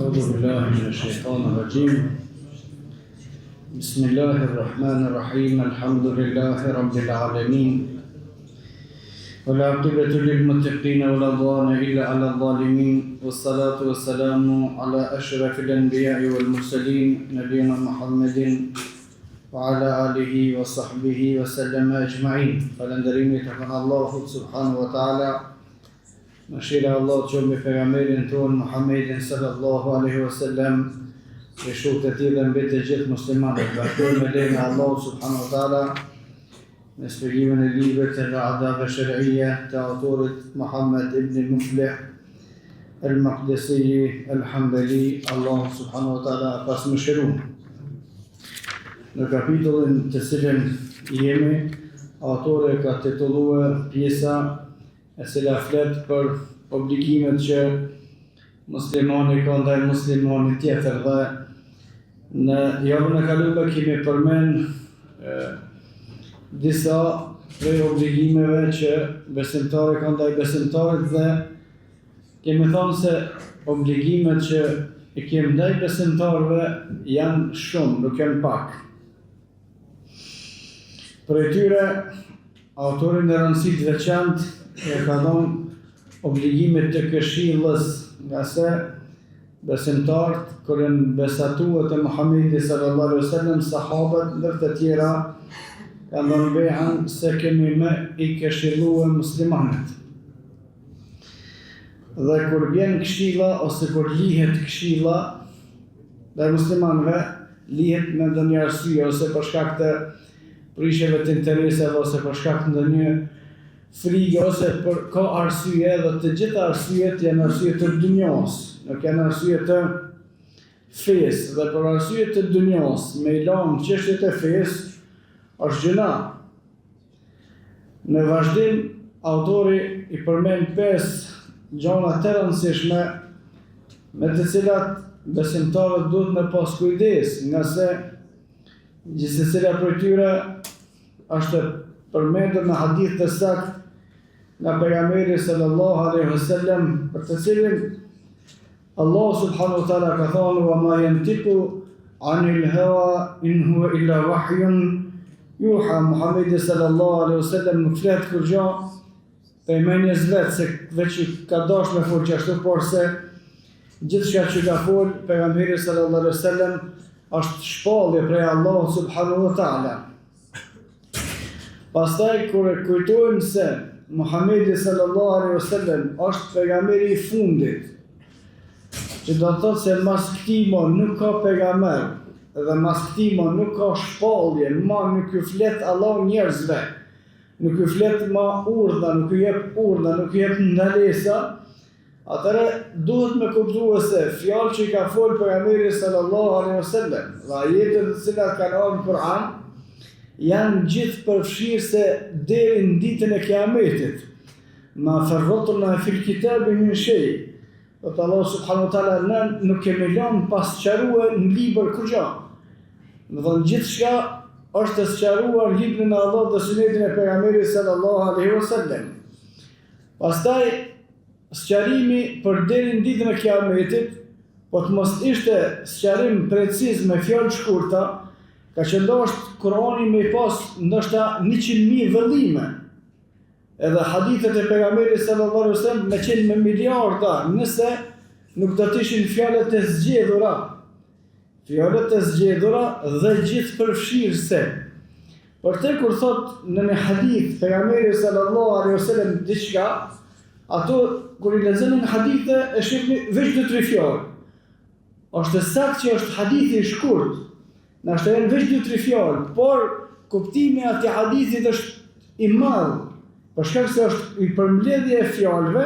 أعوذ بالله من الشيطان الرجيم بسم الله الرحمن الرحيم الحمد لله رب العالمين والعاقبة للمتقين ولا عدوان إلا على الظالمين والصلاة والسلام على أشرف الأنبياء والمرسلين نبينا محمد وعلى آله وصحبه وسلم أجمعين فلندريم يتقن الله سبحانه وتعالى Mëshira Allah të qëmë me pejgamberin tonë Muhammedin sallallahu alaihi wasallam e shokët e tij dhe mbi të gjithë muslimanët. Vazhdojmë me lejen e Allahut subhanahu wa taala me shpjegimin e librit të Adab al-Shar'iyya të autorit Muhammad ibn Muflih al-Maqdisi al-Hanbali, Allah subhanahu wa taala pas mëshiron. Në kapitullin të cilin jemi, autori ka titulluar pjesa e cila flet për obligimet që muslimani ka ndaj muslimani tjetër dhe në javën e kaluar kemi përmend disa prej obligimeve që besimtari ka ndaj besimtarit dhe kemi thënë se obligimet që i kemi ndaj besimtarëve janë shumë, nuk janë pak. Për tyre autorin e rëndësit veçantë e ka dhënë obligimet të këshillës, nga se besimtarët kur janë besatuar te Muhamedi sallallahu alaihi wasallam, sahabët ndër të tjera kanë dhënë behan se kemi me i këshilluar muslimanët. Dhe kur vjen këshilla ose kur lihet këshilla dhe muslimanëve, lihet me ndonjë arsye ose për shkak të prishjeve të interesave ose për shkak të ndonjë frikë ose për ka arsye dhe të gjitha arsyet janë arsye të dunjos, nuk janë arsye të fesë dhe për arsye të dunjos me i lanë çështjet e fesë është gjëna. Në vazhdim, autori i përmend 5 gjëra të rëndësishme me të cilat besimtarët duhet me pas kujdes, nga se gjithsesi prej tyre është përmendur në hadith të saktë nga pejgamberi sallallahu alaihi wasallam, për të cilin Allah subhanahu wa taala ka thënë: "Wa ma yantiqu anil hawa in huwa illa wahyun yuha." Muhamedi sallallahu alaihi wasallam nuk flet kur gjë për menjes vetë se veç ka dashur me folë ashtu, por se gjithçka që ka folë pejgamberi sallallahu alaihi wasallam është shpallje prej Allahut subhanahu wa taala. Pastaj kur e kujtojmë se Muhamedi sallallahu alaihi wasallam është pejgamberi i fundit, që do të thotë se mas këtij nuk ka pejgamber dhe mas këtij nuk ka shpallje, nuk ju flet Allah njerëzve, nuk ju flet ma urdha, nuk ju jep urdha, nuk ju jep ndalesa, atëherë duhet me kuptuar se fjalë që i ka folë pejgamberi sallallahu alaihi wasallam dhe ajetet të cilat kanë ardhur në Kur'an janë gjithë përfshirëse deri në ditën e Kiametit. Ma farratna fil kitabi min shay. Allah subhanahu wa taala nuk kemi lënë pas sqaruar në libër kurrë. Do të thonë gjithçka është të sqaruar në librin e Allahut dhe sunetin e pejgamberit sallallahu alaihi wasallam. Pastaj sqarimi për deri në ditën e Kiametit, po të mos ishte sqarim preciz me fjalë shkurta, ka që ndoshtë Kurani me pas ndoshta 100.000 vëllime, edhe hadithet e pejgamberit sallallahu alaihi wasallam me qenë me miliarda, nëse nuk do të ishin fjalët e zgjedhura. Fjalët e zgjedhura dhe gjithë përfshirëse. Por te kur thot në një hadith pejgamberi sallallahu alaihi wasallam diçka, ato kur i lexojnë hadithe e shihni veç 2-3 fjalë. Është saktë që është hadithi i shkurt. Na shtojnë veç 2-3 fjalë, por kuptimi ati hadithit është i madh, për shkak se është i përmbledhje e fjalëve,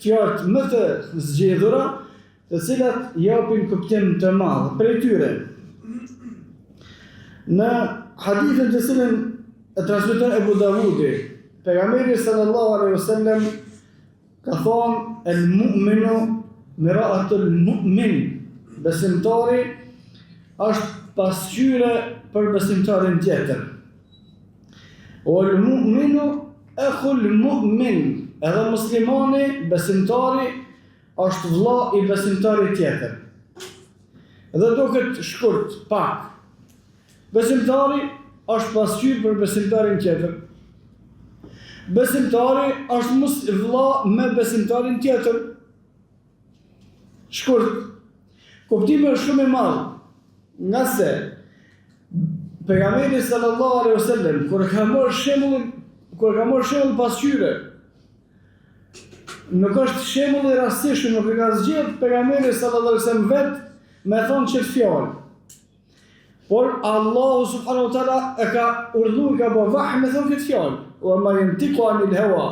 fjalët më të zgjedhura, të cilat japin kuptim të madh prej tyre. Në hadithin të cilin e transmeton Abu Davudi, pejgamberi sallallahu alaihi wasallam ka thonë: "El-mu'minu mira'atul mu'min." Besimtari është pasqyre për besimtarin tjetër. Wal mu'minu akhul mu'min. Edhe muslimani, besimtari, është vëlla i besimtarit tjetër. Dhe do këtë shkurt, pak. Besimtari është pasqyrë për besimtarin tjetër. Besimtari është vëlla me besimtarin tjetër. Shkurt. Kuptimi është shumë i madh. Nga se pejgamberi sallallahu alaihi wasallam kur ka marrë shembull pasqyre, nuk është shembull i rastishëm, nuk e ka zgjedhur pejgamberi sallallahu alaihi wasallam vetë me thonë çet fjalë. Por Allahu subhanahu wa taala e ka urdhëruar ka bë vahj me thonë këtë fjalë. Wa ma yantiqu anil hawa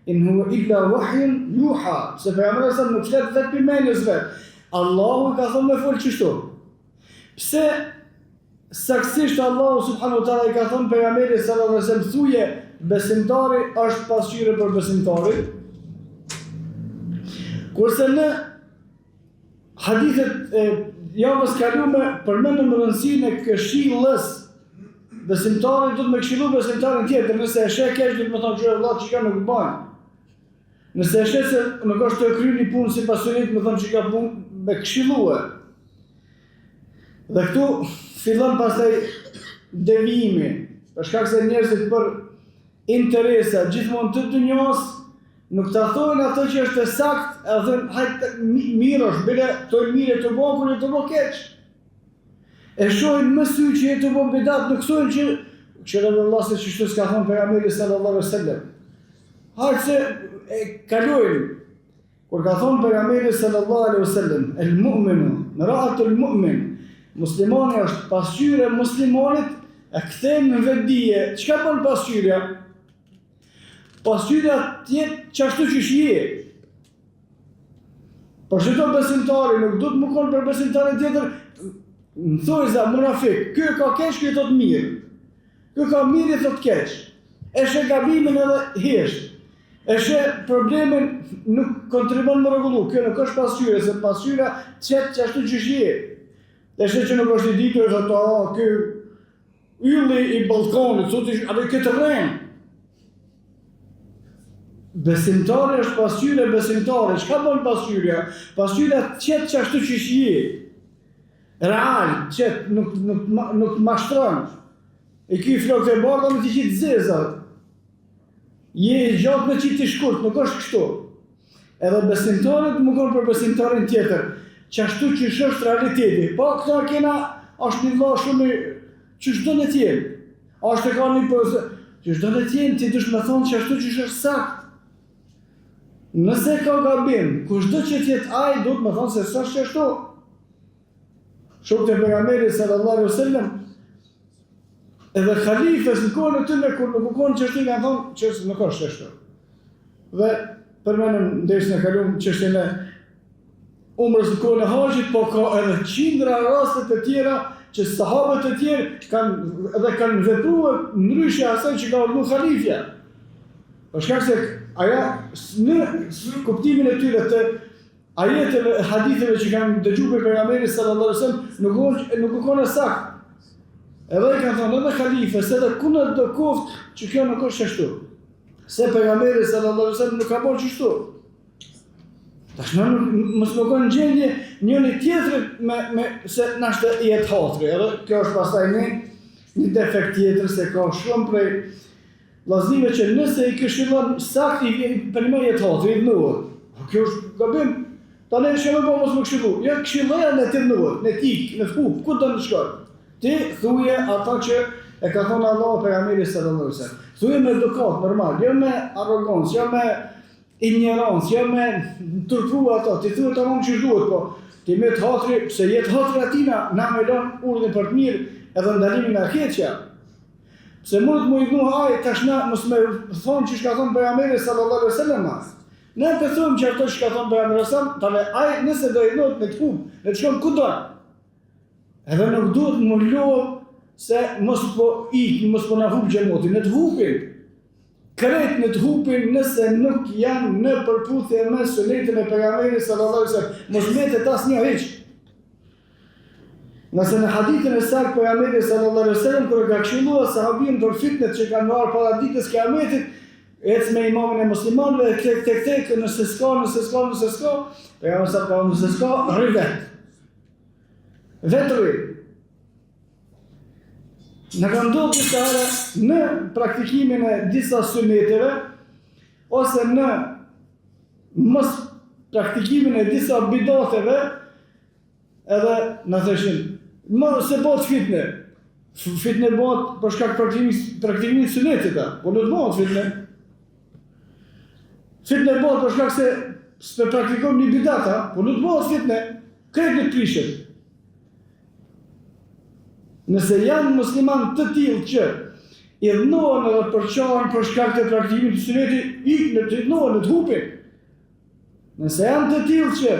in huwa illa wahyun yuha. Se pejgamberi sallallahu nuk flet vetë për mendjes vet. Allahu ka thonë me fol çështo. Pse saktësisht Allahu subhanahu wa taala i ka thonë pejgamberit sallallahu alaihi wasallam thuje besimtari është pasqyrë për besimtarin. Kurse në hadithet e javës kalume përmendëm rëndësinë e këshillës. Besimtari do të më këshillu besimtarin tjetër, nëse e sheh keq do të më thonë që vëlla çka nuk bën. Nëse e sheh se nuk është të kryeni punë si pasurit, më thonë çka punë me këshillue. Dhe këtu fillon pastaj devijimi, për shkak se njerëzit për interesa gjithmonë të dunjos nuk ta thojnë atë që është e saktë, e thënë hajtë mirësh, bile të mirë të bëjë kur të bëj keq. E shohin më sy që e të bëjë bidat, nuk thonë që këshilla Allah se çështë s'ka thonë pejgamberi sallallahu alaihi wasallam. Hajtë se e kalojnë. Kur ka thonë pejgamberi sallallahu alaihi wasallam, el-mu'minu, mar'atul mu'min, muslimani është pasqyre muslimanit, e kthejmë në vetdije. Çka bën pasqyrja? Pasqyrja tjetë qashtu që shije. Por që të besimtari nuk do të më konë për besimtari tjetër, në thojza, munafik, kjo ka keq, kjo të mirë. Kjo ka mirë, të keq. E shë gabimin edhe hesht. E shë problemin nuk kontribon më rregullu. Kjo nuk është pasqyre, se pasqyra qëtë qashtu që shije. E shë që nuk është i ditur, dhe të kjo ylli i balkonit, atë këtë rrenë. Besimtari është pasqyre besimtari. Çka bën pasqyrja? Pasqyrja qëtë qashtu që shije. Real, qëtë nuk mashtron. E ky flokët e bardha me t'i qitë zezat. Je i gjatë me qitë i shkurt, nuk është kështu. Edhe besimtarit më konë për besimtarin tjetër. Qashtu që është realiteti. Po këta kena është një vëlla shumë që çdo në tjenë. Është e ka një përse. Që çdo në tjenë, ti dush me thonë qashtu që është saktë. Nëse ka gabim, kushdo që tjetë ai, do të më thonë se s'është ashtu. Shokët e pejgamberit sallallahu alaihi wasallam, edhe khalifes në kohën e tyre kur nuk u konë çështje kanë thonë që nuk është ashtu. Dhe përmendëm ndersën e kaluar çështjen e umrës në kohën e haxhit, po ka edhe qindra raste të tjera që sahabët e tjerë kanë vepruar ndryshe asaj që ka urdhëruar halifja. Për shkak se aja në kuptimin e tyre të ajeteve e haditheve që kanë dëgjuar për pejgamberin sallallahu alaihi wasallam nuk u konë saktë. Edhe i kanë thënë edhe halifes, edhe kundër do koftë që kjo nuk është ashtu. Se pejgamberi sallallahu alaihi wasallam nuk ka bërë kështu. Tash mos më kanë gjendje njëri tjetrit me se na është i jetë hatri. Edhe kjo është pastaj një defekt tjetër se ka shumë prej vllaznive që nëse i këshillon saktë i për më jetë hatri i dhuar. Kjo është gabim. Tani shumë po mos më këshillu. Jo këshilloja në të dhuar, në tik, në hub, ku do të shkoj? Ti thuje ata që e ka thonë Allahu pejgamberit sallallahu alaihi wasallam. Thuje me edukat normal, jo me arrogancë, jo me ignorancë, jo me turpru ato. Ti thua tamam që duhet, po ti me të hatri, pse jetë hatri atina, na më lën urdhën për të mirë edhe ndalimin e keqja. Se mund të më ignu ai tash na mos më thonë që ka thonë pejgamberi sallallahu alaihi wasallam. Ne të thonë që ato që ka thonë pejgamberi sallallahu alaihi wasallam, tani ai nëse do i ndohet me të hub, ne të shkon kudo. Edhe nuk duhet më lodh se mos po mos po na hub xhamotin, ne të hupin. Kret në të hupin nëse nuk janë në përputhje me sunetën e pejgamberit sallallahu alaihi wasallam. Mos mbetet asnjë hiç. Nëse në hadithin e saktë pejgamberi sallallahu alaihi wasallam kur ka këshilluar sahabin për fitnet që kanë marrë para ditës kiametit, ec me imamin e muslimanëve tek nëse s'ka, pejgamberi sa ka nëse s'ka, rrivet. vetëri. Në ka ndodhur disa herë në praktikimin e disa suneteve ose në mos praktikimin e disa bidateve edhe na thëshin, mos se bëhet fitne. Fitne bëhet për shkak praktikimit të sunetit, po nuk bëhet fitne. Fitne bëhet për shkak se praktikojmë një bidata, po nuk bëhet fitne, krejt në krishet. Nëse janë musliman të tillë që i dhënohen edhe përçohen për shkak të praktikimit të sunetit, ikën të dhënohen të hupin. Nëse janë të tillë që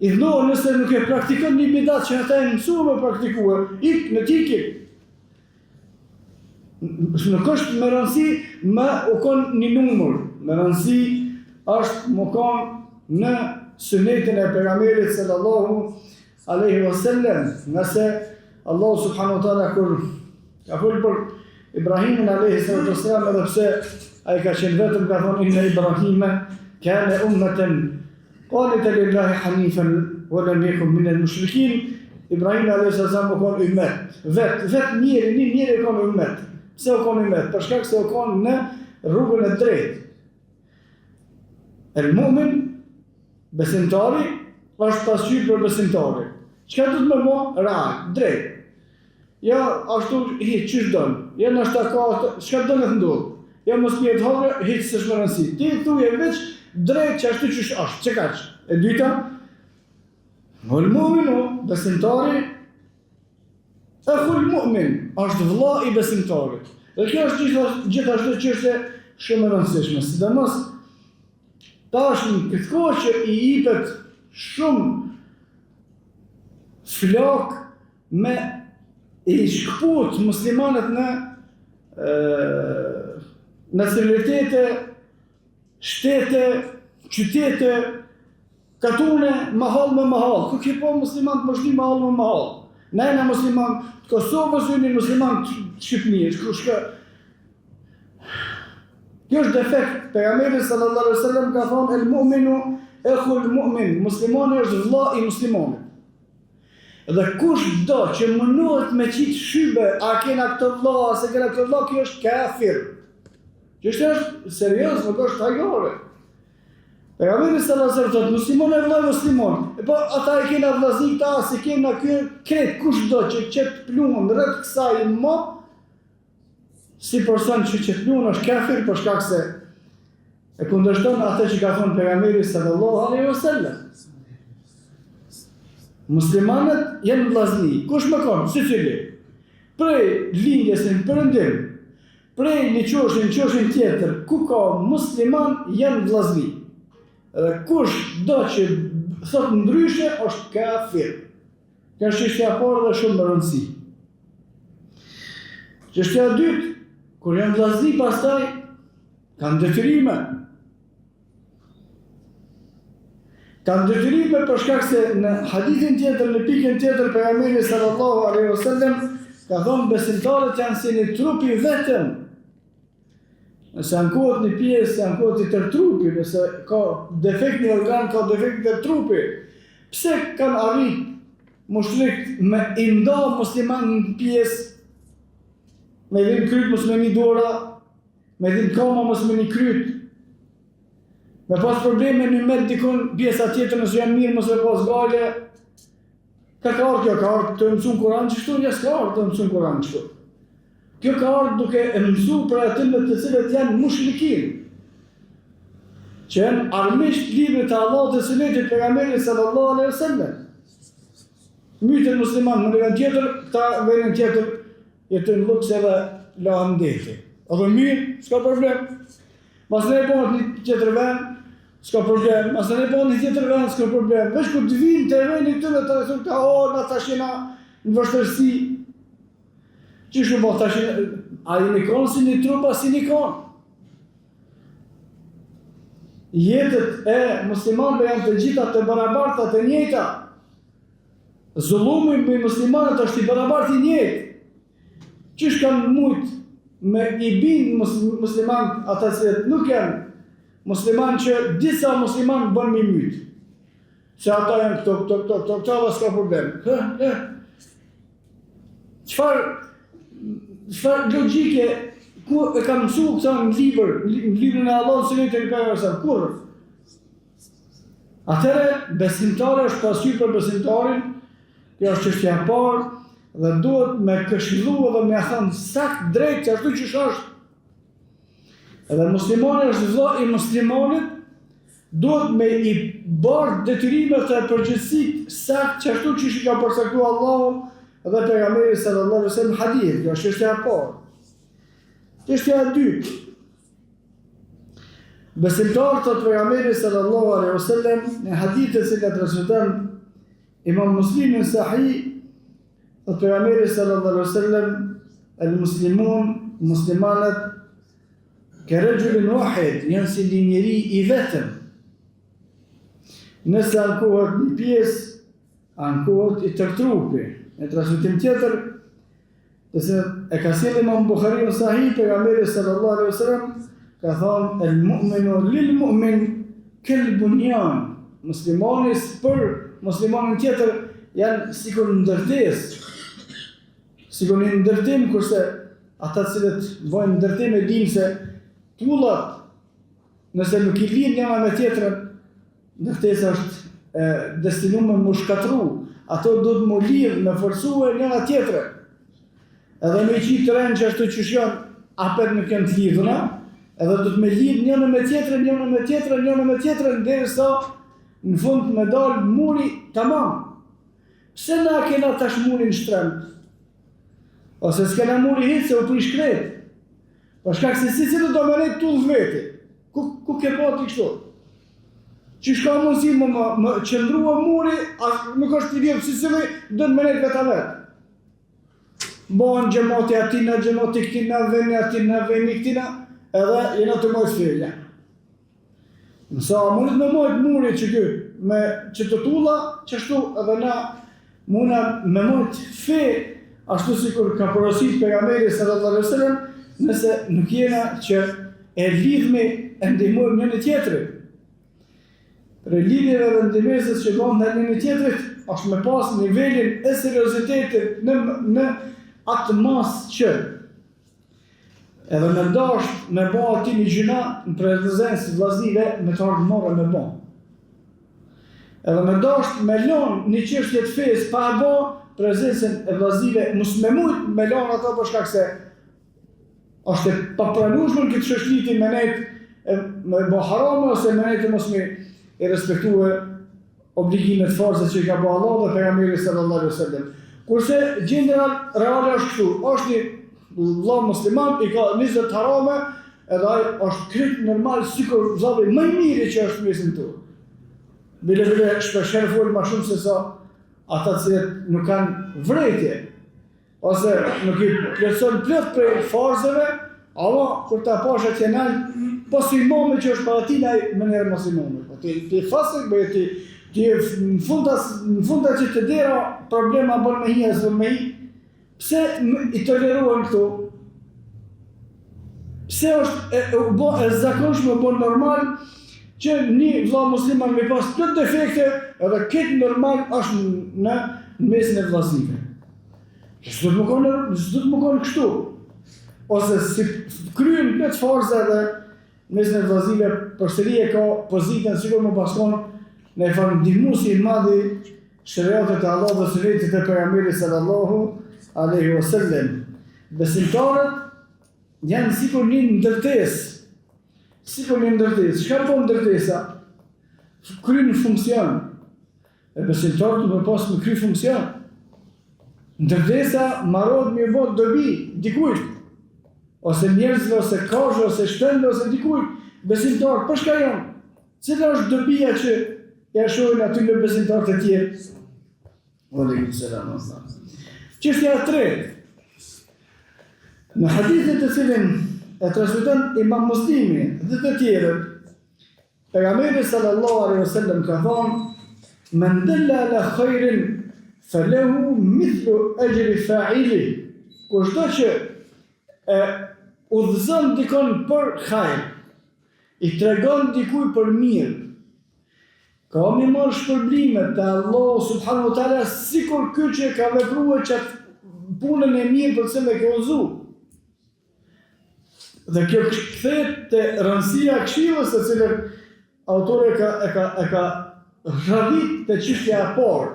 i dhënohen nëse nuk e praktikon një bidat që ata e mësuar me praktikuar, ikën në tikin. Nuk është me rëndësi me u konë një numër, me rëndësi është më konë në sunetin e pejgamberit sallallahu alaihi wasallam, nëse Allah subhanahu wa ta'ala kur ka folur për Ibrahimin alayhi salatu wassalam, edhe pse ai ka qenë vetëm ka thonë inna Ibrahima kana ummatan qanitan lillahi hanifan wa lam yakun min al-mushrikin. Ibrahim alayhi salam u kon ummet. Vet njëri kon ummet. Pse u kon ummet? Për shkak se u kon në rrugën e drejtë. El-mu'min, besimtari, është pasqyrë për besimtari. Çka do të më bëj? Real, drejt. Ja, ashtu hiç çish don. Ja na shta ka, çka do të ndodh? Ja mos jetë hore, hiç s'është më rëndësi. Ti thuje veç drejt që ashtu çish është. Çka kaç? E dyta, el-mu'minu, besimtari, akhul mu'min, është vëlla i besimtarit. Dhe kjo është gjithashtu çështje shumë e rëndësishme, sidomos tash në këtë kohë që i jepet shumë flok me i shkput muslimanët në nacionalitete, shtete, qytete, katune, mahal me mahal. Ku ke po musliman të mështi mahal me mahal? Nëjna musliman të Kosovës, një musliman të Shqipënisë. Kjo është defekt. Pejgamberi sallallahu alaihi wasallam ka thonë el-mu'minu akhul mu'min. Muslimani është vëlla i muslimanit. Dhe kush do që mënohet me qitë shybe, a kena këtë vëlla, a se kena këtë vëlla, kjo është kafir. Që është serios, nuk është hajore. Pejgamberi sallallahu alaihi wasallam thotë muslimon e vëlla muslimon. E po ata e kena vëllazni këta, se kena ky kret kush do që qet pluhun rreth kësaj më si person që qet pluhun është kafir për shkak se e kundërshton atë që ka thënë pejgamberi sallallahu alaihi wasallam. Muslimanët janë vllazni. Kush më kon? Secili. Prej lindjes në perëndim, prej një qoshin tjetër, ku ka musliman janë vllazni. Dhe kush do që thot ndryshe është kafir. Kjo është çështja e parë dhe shumë e rëndësishme. Çështja e dytë, kur janë vllazni pastaj kanë detyrime. Kanë detyrime për shkak se në hadithin tjetër, në pikën tjetër, pejgamberi sallallahu alaihi wasallam ka thonë besimtarët janë si një trupi vetëm. Nëse ankohet një pjesë, ankohet i tërë trupi, nëse ka defekt një organ, ka defekt të trupi. Pse kanë arrit mushrik me inda musliman në pjesë, me dhim kryt mos me një dora, me dhim koma mos me një kryt, me pas probleme në med dikun pjesa tjetër nëse janë mirë mos me pas gale. Ka ardhur kjo, ka ardhur të mësun Kur'an çështu, ja s'ka ardhur të mësun Kur'an çështu. Kjo ka ardhur duke e mësuar për atyre të cilët janë mushrikin, që janë armiqt librit të Allahut dhe sunetit pejgamberit sallallahu alaihi wasallam. Mytën musliman në vendin tjetër, këta vendin tjetër jetojnë luks edhe lahen deti. Edhe mirë, s'ka problem. Mas ne bëhet një tjetër vend, s'ka problem. Mas ne bëhet një tjetër vend, s'ka problem. Veç kur të vinë të vendi këtyre të thonë ka na tash jena në vështirësi. Çish u bë tash ai në kon si një trupa si një kon. Jetët e muslimanëve janë të gjitha të barabarta, të njëjta. Zullumi me muslimanët është i barabartë i njëjtë. Çish kanë mujt me i bin musliman ata që nuk janë musliman që disa musliman bën me myt. Se ata janë këto, dhe s'ka problem. Çfarë logjike, ku e kam mësuar këta në librin e Allahut sunetin e pejgamberit kur? Atëherë besimtari është pasqyrë për besimtarin, kjo është çështja e parë dhe duhet me këshillu dhe me thënë sakt drejt ashtu që është. Edhe muslimani është vëlla i muslimanit, duhet me i bërë detyrimet e përgjithësit sakt që ashtu që i ka përcaktuar Allahu dhe pejgamberi sallallahu alaihi wasallam hadith, kjo është çështja e parë. Çështja e dytë. Besimtarët të pejgamberit sallallahu alaihi wasallam në hadithe që transmeton Imam Muslimi në Sahih, të pejgamberit sallallahu alaihi wasallam, al-muslimun, muslimanat ka rajulun wahid, janë si një njeri i vetëm. Nëse ankohet një pjesë, ankohet i tërë trupi. Në transmetim tjetër, e ka sjellë Imam Buhariu në Sahih, pejgamberi sallallahu alaihi wasallam ka thënë el-mu'minu lil-mu'min kal-bunyan. Muslimani për muslimanin tjetër janë sikur ndërtesë. Sikur një ndërtim, kurse ata cilët vojnë ndërtim e dinë se tullat, nëse nuk i lidh njëra me tjetrën, ndërtesa është destinuar me shkatru. Ato do të më lidh me forcue njëra tjetrën. Edhe me qitë rënë që ashtu që janë, apet nuk janë të lidhuna, edhe do të me lidh njëra me tjetrën, derisa në fund me dalë muri tamam. Pse na kena tash murin shtremt? Ose s'kena muri hitë se u prish kretë. Për shkak se si do me nejtë tullë veti. Ku ke pati kështu? Që shka mundësi më qëndrua muri, nuk është i vjetë, si dënë me nejtë veta vetë. Bonë gjemoti atina, gjemoti këtina, veni këtina, edhe jena të mojtë fjellja. Nësa mundit me mojtë muri që kjo, me që të tulla, qështu edhe na muna me mojtë fe, ashtu si kur ka porosit pejgamberi sallallahu alaihi wasallam, nëse nuk jena që e lidhme e ndihmojmë njëri tjetrin. Për lidhjeve dhe ndihmesës që bëhen në njëri tjetrit, është me pas nivelin e seriozitetit në atë masë që edhe me dasht me ba ati një gjuna në prezencë vllaznive me të ardhmore me ba. Edhe me dasht me lon një çështje të fesë pa e ba prezencën e vllaznive, mos me mujt me lon ato për shkak se është e papranueshme këtë çështje me nejtë me ba harame ose me nejtë mos me i respektue obligimet farze që i ka ba Allah dhe pejgamberi sallallahu alaihi wasallam. Kurse gjendja reale është kështu, është një vëlla musliman i ka 20 harame, edhe ai është krejt normal sikur vllavi më i miri që është mesin tu. Bile shpeshherë fol më shumë se sa ata që nuk kanë vretje, ose nuk i plotson plot prej farzeve, ama kur ta pash atje nal, pas imamit që është para tina më njerë mos imamit. Ti fasik bëjë ti në funda që të dera problema bërë me hija zë me hi, pse i toleruan këtu? Pse është e zakonshme bërë normal që një vëlla musliman me pas plot defekte edhe këtë normal është në mesin e vllaznive. S'do të më konë kështu. Ose si kryen këtë farza dhe mesin e vllaznive përsëri e ka pozitën sikur më paskon në ndihmuesi i madhi shariatet e Allahut dhe sunetit e pejgamberit sallallahu alaihi wasallam. Besimtarët janë sikur një ndërtesë. Çka bën ndërtesa? Kryen funksion. E besimtarët do pas me kry funksion. Ndërtesa marrot me vot dobi dikujt. Ose njerëzve, ose kazhe, ose shtende, ose dikujt. Besimtarët, për shka janë? Cila është dobia që ja shohin aty në besimtarët e tjerë? Aleikum selam. Çështja e tretë. Në hadithin të cilin e transmeton Imam Muslimi dhe të tjerët, pejgamberi sallallahu alaihi wasallam ka thënë: "Men dalla ala khairin falahu mithlu ajri fa'ili." Kushdo që udhëzon dikon për hajër, i tregon dikuj për mirë, ka mi marrë shpërblimet të Allah subhanahu wa ta'ala sikur ky që ka vepruar çatë punën e mirë për cilën e ka udhëzu. Dhe kjo kthehet te rëndësia e këshillës së cilën autori e ka radhit te çështja e parë.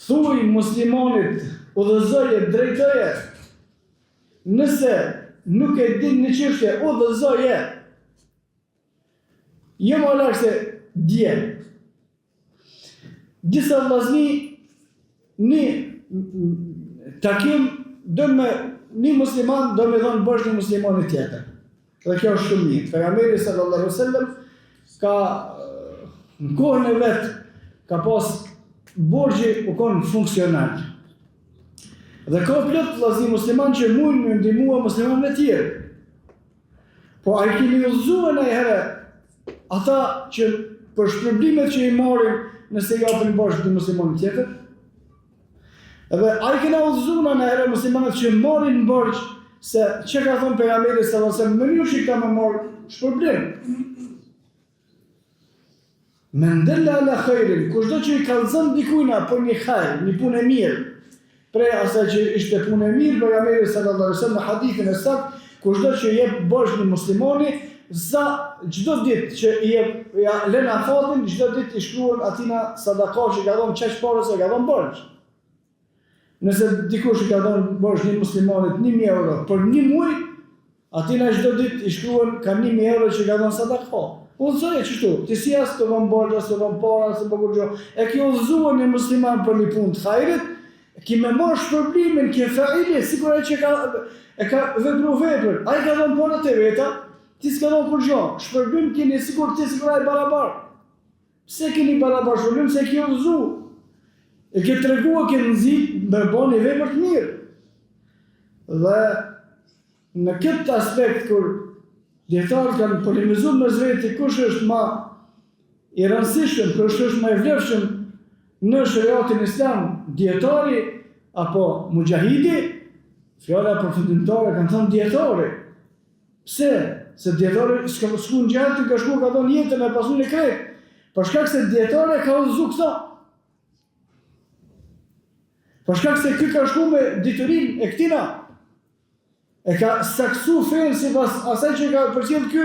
Thuaj muslimanit, udhëzoje, drejtoje. Nëse nuk e din në çështje, udhëzoje. Jo më larg se dje. Disa vllazni një takim do me një musliman do me dhënë bosh një muslimanit tjetër. Dhe kjo është shumë mirë. Pejgamberi sallallahu alaihi wasallam ka në kohën e vet ka pas borxhi u kon funksional. Dhe ka plot vllazni musliman që mund të ndihmua muslimanët e tjerë. Po ai keni udhëzuar në herë ata që për shpërblimet që i marrin nëse japin borxh të muslimanit tjetër. Edhe ai kena udhëzuar në herë muslimanët që marrin borxh se që ka thënë pejgamberi sallallahu alaihi wasallam, mënyrë që ka më marrë shpërblim. Men dalla ala khairin, kushdo që i kallëzon dikujna për një hajr, një punë e mirë, prej asaj që ishte punë e mirë, pejgamberi sallallahu alaihi wasallam në hadithin e saktë, kushdo që jep borxh një muslimani, çdo ditë që i jep ja lën afatin, çdo ditë i shkruan atina sadaka që ka dhënë çaj parë se ka dhënë borxh. Nëse dikush i ka dhënë borxh një muslimanit 1000 euro për një muaj, atina çdo ditë i shkruan ka 1000 euro që ka dhënë sadaka. Udhëzoje kështu, ti si as të vën borxh, as të vën para, as të bëj gjë. E ke udhëzuar një musliman për një punë të hajrit, ki me marrë shpërblimin, ki faili, sikur ai që e ka vepruar veprën. Ai ka dhënë punën e veta, ti s'ka dhënë kur gjë. Shpërblim keni sikur ai barabar. Pse keni barabar shpërblim se ki udhëzuar? E ke treguar ke nxit me bëni vepër të mirë. Dhe në këtë aspekt kur dietarët kanë polemizuar me vetë kush është më i rëndësishëm, kush është më i vlefshëm në shariatin islam, dietari apo mujahidi, fjala përfundimtare kanë thënë dietari. Pse? Se dietari s'ka shkuar në xhahat, ka shkuar ka dhënë jetën e pasunë e krejt. Për shkak se dietari ka udhëzuar këto. Për shkak se ky ka shkuar me diturinë e këtina. E ka saksu fenë si pas asaj që ka përcjell ky.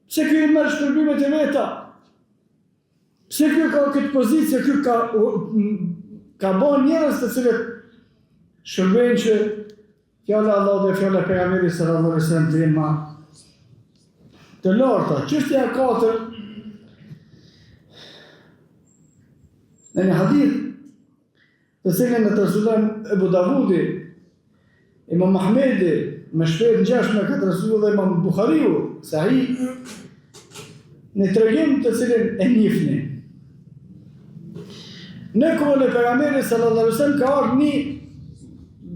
Pse ky i merr shpërblimet e veta? Pse ky ka këtë pozicië, ky ka bën njerëz të cilët shërbejnë që fjala e Allahut dhe fjala e pejgamberit sallallahu alaihi wasallam të jenë të larta. Çështja e katërt në një hadith të cilën e transmeton Abu Davudi, Imam Mahmedi, me shpejt ngjashme ka transmetuar dhe Imam Buhariu, Sahih, në tregim të cilin e njihni. Në kohën e pejgamberit sallallahu alaihi wasallam ka ardhur një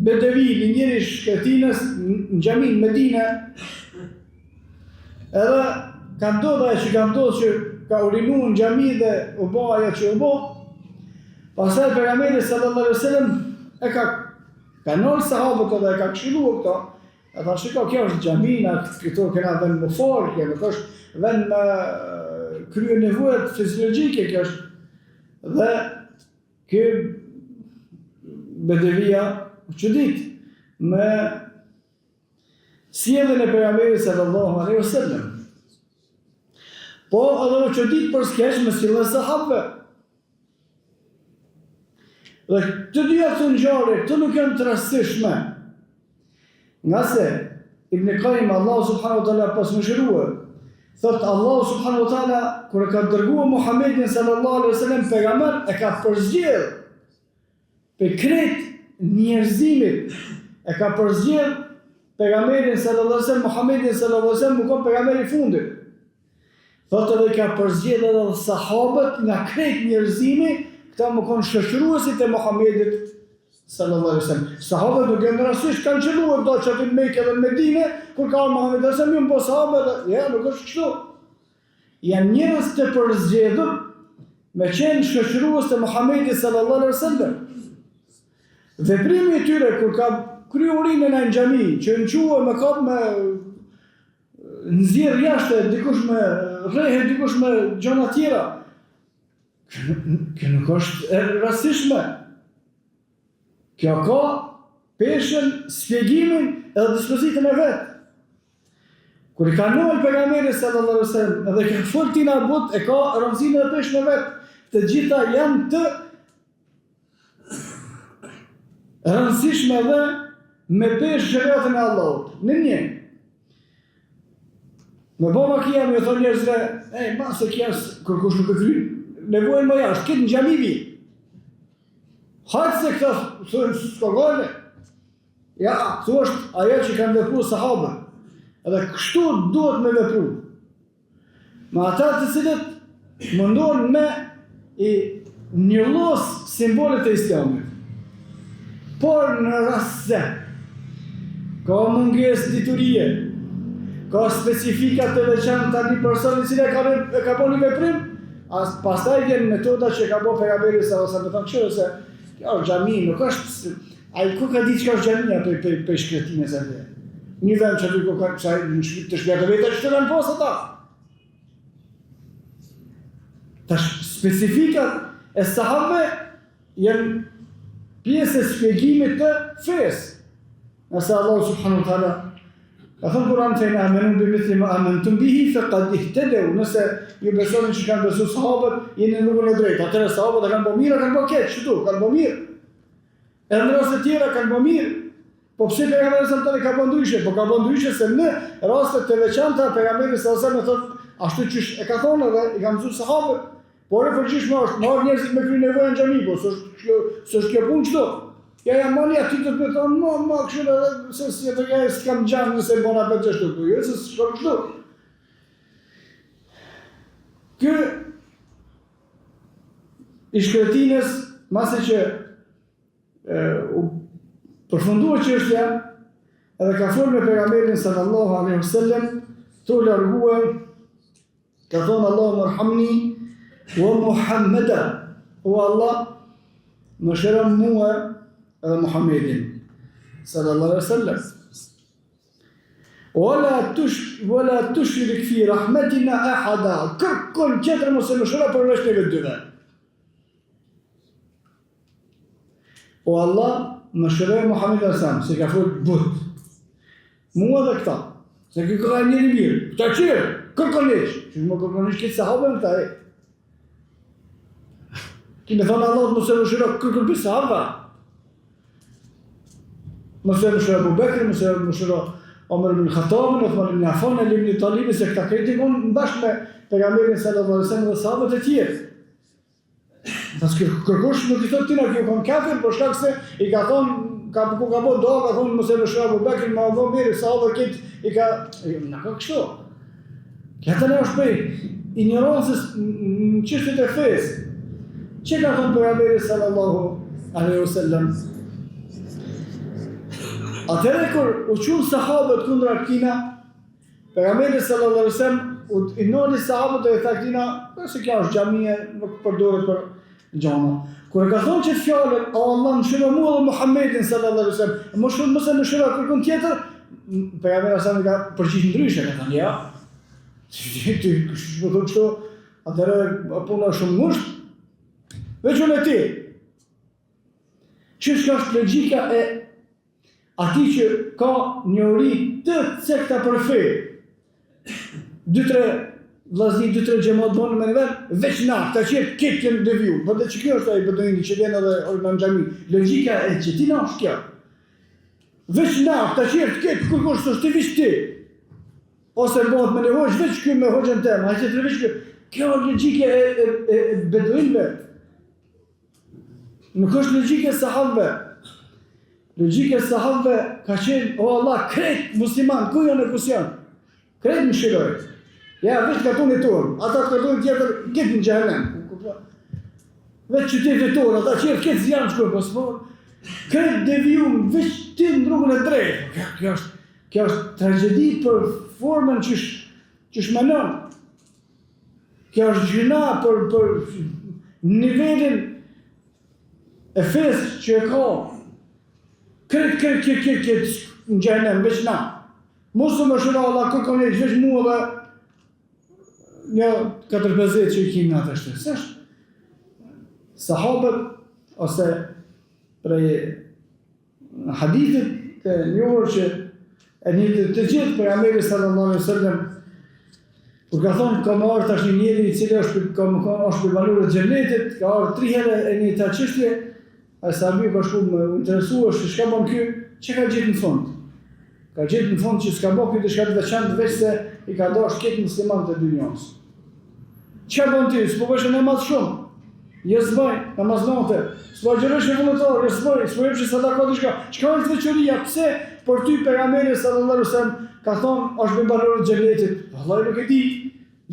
bedevi, një njeri shkretinës në xhamin në Medinë. Edhe ka ndodhur që ka urinuar në xhami dhe u bë ajo që u bë. Pastaj pejgamberi sallallahu alaihi wasallam e ka nërë sahabët dhe ka këshilluar këto. E tha shiko, kjo është xhamina, këtu kena vend më fort, kjo nuk është vend me krye nevojat fiziologjike, kjo është. Dhe ky bedevia u çudit me sjelljen e pejgamberit sallallahu alaihi wasallam. Po edhe u çudit për skeq me sjelljen e sahabëve. Dhe të dyja të ngjarje, të nuk janë të rastishme. Nga se Ibn Qayyim Allahu subhanahu wa taala pas mëshiruar, thot Allahu subhanahu wa taala kur ka dërguar Muhamedit sallallahu alaihi wasallam pejgamber, e ka përzgjedh pe krejt njerëzimit, e ka përzgjedh pejgamberin sallallahu alaihi wasallam, Muhamedit sallallahu alaihi wasallam, ku pejgamberi i fundit. Thot edhe ka përzgjedh edhe sahabët nga krejt njerëzimi. Këta më konë shoqëruesit e Muhamedit sallallahu alaihi wasallam. Sahabët nuk janë rastisht kanë qelluar do që aty në Mekë dhe në Medinë, kur ka Muhamedi sallallahu alaihi wasallam, po sahabët, ja, nuk është kështu. Janë njerëz të përzgjedhur me qenë shoqërues të Muhamedit sallallahu alaihi wasallam. Veprimi i tyre kur ka kryer urinën në xhami, që në quë me kap me nxjerr jashtë, dikush me rrehe, dikush me gjëra tjera. Kjo nuk është e rastishme. Kjo ka peshën, shpjegimin edhe dispozitën e vetë. Kur i ka nol pejgamberi sallallahu alaihi wasallam edhe ka folë tina but e ka rëndësinë e peshën e vetë. Të gjitha janë të rëndësishme dhe me peshë shëriatën e Allahut. Në një. Me bo makia me thonë njerëzve, ma se kjas kërkush nuk e krynë, nevojnë më jashtë, këtë në gjami vi. Hajtë se këta thënë s'ka gale. Ja, këtu është ajo që kanë vepru sahabën. Edhe kështu duhet me vepru. Me ata të cilët mundohen me i njëllos simbolet e islamit. Por në rast se ka munges diturie, ka specifikat të veçanta një personi cilë e ka bo një veprim, pastaj vjen metoda që ka bo pejgamberi sallallahu alaihi wasallam, thonë kështu se kjo është xhami, nuk është ai ku ka ditë çka është xhamia për shkretines atë. Një vend që aty ku ka në shtëpi të shpjetë vetë që kanë posa ata. Tash specifikat e sahabëve janë pjesë e shpjegimit të fesë. Nëse Allah subhanahu wa taala ka thënë Kur'an se amenu bimithli ma amantum bihi faqad ihtadaw, nëse ju besoni që kanë besuar sahabët, jeni në rrugën e drejtë. Atëherë sahabët kanë bërë mirë, kanë bërë keq, çdo, kanë bërë mirë. Edhe në raste tjera kanë bërë mirë. Po pse pejgamberi sallallahu alaihi wasallam ka bërë ndryshe? Po ka bërë ndryshe se në raste të veçanta pejgamberi sallallahu alaihi wasallam thotë ashtu që e ka thonë edhe i ka mësuar sahabët. Por e përgjithshme është marrë njerëzit me kryen nevojën xhami, po s'është kjo punë çdo. Ja jam mali aty të më thonë, ma kështu edhe se si të gjej s'kam gjanë nëse bona për çështë këtu. Jo se s'ka kështu. Ky i shkretinës, mase që u përfundua çështja, edhe ka folur me pejgamberin sallallahu alaihi wasallam, tu largua, ka thonë Allahu marhamni wa Muhammada, o Allah, më shëron mua edhe Muhammedin sallallahu alaihi wasallam. Wala tushrik fi rahmatina ahada, kërkon tjetër mos e më shëro për veç neve dyve. O Allah, më shëroj Muhammedin sallallahu alaihi wasallam, se ka folë but. Mua dhe këta, se kjo ka njëri mirë, këta qërë, kërkonesh, që më kërkonesh këtë sahabën këta e. Kime thonë Allah, mos e më shëro kërkon për sahabë. Mos e më shëro Abu Bekri, mos e më shëro Omer ibn Khattabin, Uthman ibn Affan, Ali ibn Talib, se këta kritikon në bashkë me pejgamberin sallallahu alaihi wasallam dhe sahabët e tjerë. Tas kërkosh nuk i thot tina kjo kon kafir, por shkak se i ka thonë, ka bo doa, ka thonë mos e më shëro Abu Bekri, ma bo mirë, sahabët këtë i ka... Në ka kështu. Këta në është pej ignorancës në çështjet e fesë. Që ka thonë pejgamberi sallallahu alaihi wasallam? Atëherë kur u çun sahabët kundra këtina, pejgamberi sallallahu alaihi wasallam i noli sahabët dhe i tha këtina, se kjo është xhamia, nuk përdoret për gjama. Kur e ka thonë që fjalën, o Allah më shëro mua dhe Muhammedin sallallahu alaihi wasallam, mos e më shëro kërkon tjetër, pejgamberi sallallahu alaihi wasallam ka përgjigj ndryshe, ka thënë ja. Ti më thonë kështu, atëherë puna është shumë ngushtë. Veç unë e ti. Ç'është është logjika e ati që ka njohuri të cekta për fe. 2-3 vllazni, 2-3 xhamat bonë me nivel, veç na, ta që këtë jenë deviju. Po dhe që kjo është ai beduini që vjen edhe në xhami. Logjika e që ti na është kjo. Veç na, ta që këtë kërkosh të shtivish ti. Ose bëhet me nevojë veç ky me hoxhën tem, ai që të veç kjo është logjika e beduinëve. Nuk është logjika e sahabëve. Logjika e sahabëve ka qenë, o Allah, krejt musliman, ku janë e kus janë? Krejt më shiroj. Ja, veç katun e tonë, ata të katun tjetër, këtë në gjahenem. Veç qytetë e tonë, ata qërë këtë zjanë shkojnë, po s'po, krejt devijum, veç ti në rrugën e drejtë. Kjo është tragedi për formën që shmenon. Kjo është gjëna për nivelin e fesë që e ka. Këtë në gjenem, veç na. Mos më shëra Allah kërkon e gjithë mua dhe një 4-5 që i kimë në atë shtërsësh. Sahabët, ose prej hadithit të njohur që e një të gjithë pejgamberi sallallahu alaihi wasallam, kur ka thonë ka marrë tash një njeri i cili është përbanur e xhenetit, ka ardhur 3 herë e një ta çështje, ai sahabi ka shkuar më interesuar se çka bën ky, çka ka gjetë në fund. Ka gjetë në fund që s'ka bën ky diçka të veçantë veç se i ka dashur këtë muslimanët e dunjos. Çka bën ti? S'po bësh namaz shumë. Jo s'bëj namaz note. S'po gjërosh vullnetar, s'po jepsh sadaka diçka. Çka është veçoria? Pse për ty pejgamberi sallallahu alaihi wasallam ka thonë është me banorët e xhenetit? Vallahi nuk e di.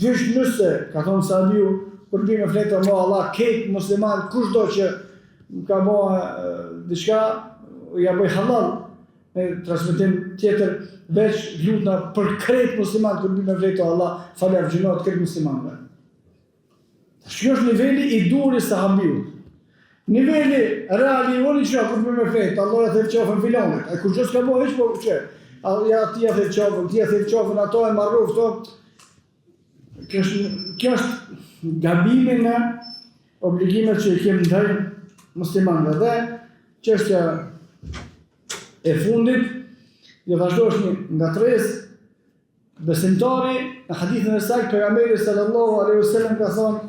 Vesh nëse ka thonë sahabiu kur bim me fletë Allah këtë musliman kushdo që ka bën diçka ja bëj halal. Me transmetim tjetër veç lutna për krejt musliman kur bim me fletë Allah falë gjinot këtë muslimanëve. Kjo është niveli i durë i sahabiut. Niveli reali i unë që kur me fletë, Allah ja thërë qafën filanit. E kur që s'ka bo, heq po që. Ja ti ja thërë qafën, ato e marruf, to. Kjo është gabime në obligimet që i kemë ndër muslimanëve. Dhe çështja e fundit, jo vazhdo është nga tres, besimtari, në hadithin e saj, pejgamberi sallallahu alaihi wasallam ka thonë,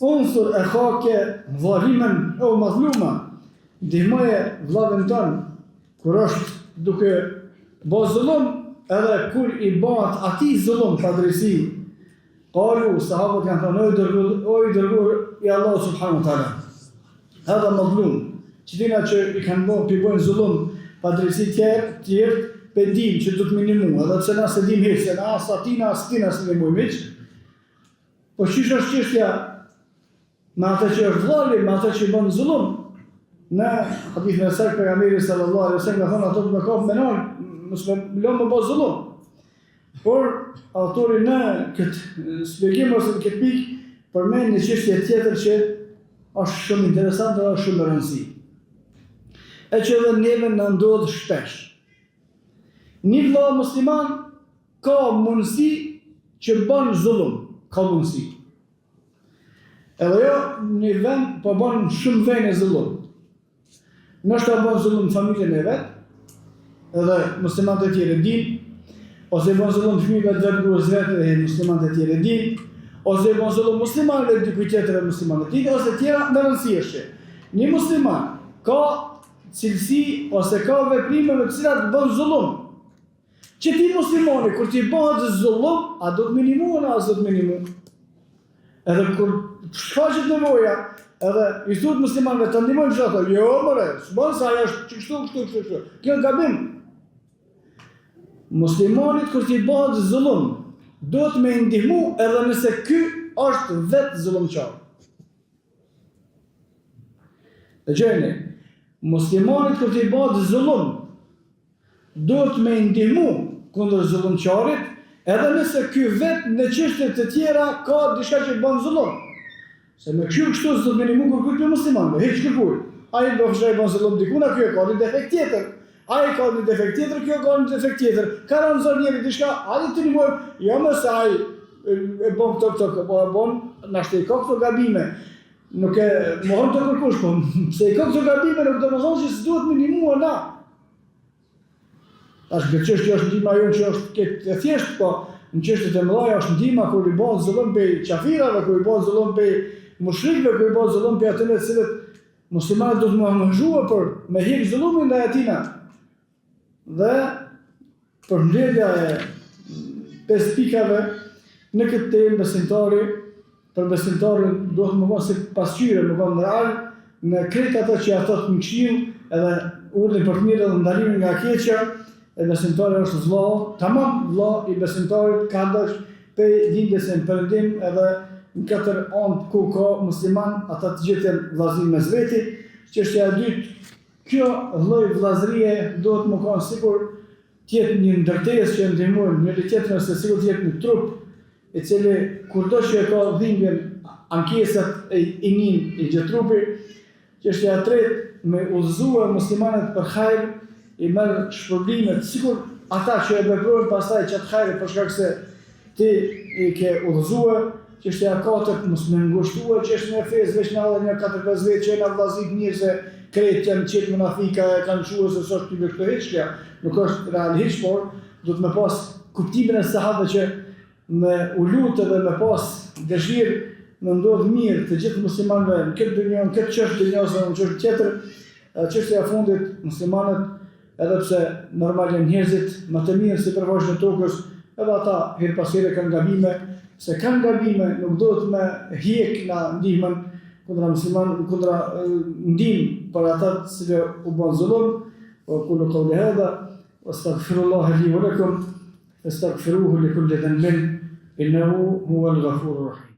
unsur e hake dhalimen e o mazluma, ndihmoje vllahën tonë, kur është duke bë zullum, edhe kur i bëhet atij zullum pa drejtësi. Qalu sahabët kanë thënë, o i dërguar i Allah subhanahu wa taala. Hadha mazlum, çdina që i kanë bëjnë zullum pa drejtësi tjerë, pendim që do të minimu, edhe pse na se dim hiç, na as atina as tina se ne mujmë hiç. Po çish është çështja me atë që është vllali, me atë që bën zullum. Në hadithin e saj pejgamberi sallallahu alaihi wasallam ka thënë ato të mëkon me non, mos më lëm më bëj zullum. Por autori në këtë shpjegim ose në këtë pikë përmend një çështje tjetër që është shumë interesante dhe shumë e rëndësishme. E që edhe neve na ndodh shpesh. Një vëlla musliman ka mundësi që bën zullum, ka mundësi. Edhe jo, një vend, po bën shumë vene zullum. Nështë ta bën zullum në familjen e vetë, edhe muslimanët e tjerë din, ose bën zullum fëmijëve të vetë, gruas vetë dhe muslimanët e tjerë din, ose bën zullum muslimanëve të dikujt tjetër e muslimanët e tjerë, ose tjera në rëndësishme. Një musliman ka cilësi ose ka veprime me të cilat bën zullum. Që ti muslimani, kur ti bëhet zullum, a do të minimuar a do të minimuar? Edhe kur shfaqet nevoja, edhe i thuhet muslimanëve të ndihmojnë çfarë, jo more, s'bën sa ajo është kështu. Kjo është gabim. Muslimanit kur ti bëhet zullum, duhet me ndihmu edhe nëse ky është vetë zullumçar. E gjeni, muslimanit kur ti bëhet zullum, duhet me ndihmu kundër zullumçarit, edhe nëse ky vetë në çështje të tjera ka diçka që bën zullum. Se me kështu s'do të minimu kërkuj për muslimanëve, hiç kërkuj. Ai do fshej bën zullum dikuna, ky e ka një defekt tjetër. Ai ka një defekt tjetër, kjo ka një defekt tjetër. Ka rëndësor njëri diçka, hajde të ndihmojmë, jo më se ai e bën këto, po e bën, na shtej ka këto gabime. Nuk e mohon të kërkush, po se i ka këto gabime, nuk do të thonë që s'duhet minimuar na. Tash kjo çështje është ndihma jonë që është këtë e thjeshtë, po në çështjet e mëdha është ndihma kur i bën zullum pe qafirave, kur i bën zullum pe mushrikëve, kur i bën zullum pe atyre të cilët muslimanët do të më angazhuar për me hiq zullumin ndaj atina. Dhe për mbledhja e 5 pikave në këtë temë besimtari, për besimtarin duhet më vonë se pasqyre, më vonë real, në krejt ato që ato të më këshill, edhe urdhën për të mirë dhe ndalimin nga keqja, e besimtari është vëllau, tamam vëllau i besimtarit ka dash pe lindjes në perëndim edhe në katër anë ku ka musliman, ata të gjithë janë vllazëri mes veti. Çështja e dytë, kjo lloj vllazërie duhet më kanë sikur të jetë një ndërtesë që ndihmojnë njëri tjetrin ose sikur të jetë një trup i cili kurdo që e ka dhimbjen ankesat i nin i gjithë trupi. Çështja e tretë, me udhëzuar muslimanët për hajër, i merr shpërblimet sikur ata që e veprojnë pastaj çat hajri për shkak se ti i ke udhëzuar, çështja e katërt mos më ngushtuar çështën e fesë veç në edhe një 4-5 vjet që na vllazit mirë se krejt janë qetë munafika e kanë shuar se s'është ty këto hiçja, nuk është real hiç, por do të më pas kuptimin e sahabëve që me u lutë dhe me pas dëshirë në ndodh mirë të gjithë muslimanëve në këtë dynjë, në këtë çështje ose në çështje tjetër, çështja e fundit muslimanët, edhe pse normal janë njerëzit më të mirë si përvoshën e tokës, edhe ata her pas here kanë gabime, se kanë gabime, nuk do të me hiq na ndihmën kundra musliman, kundra ndihmë për ata që u bën zullum, wa kullu qawli hadha wastaghfirullaha li wa lakum, astaghfiruhu li kulli dhanbin innahu huwal ghafurur rahim.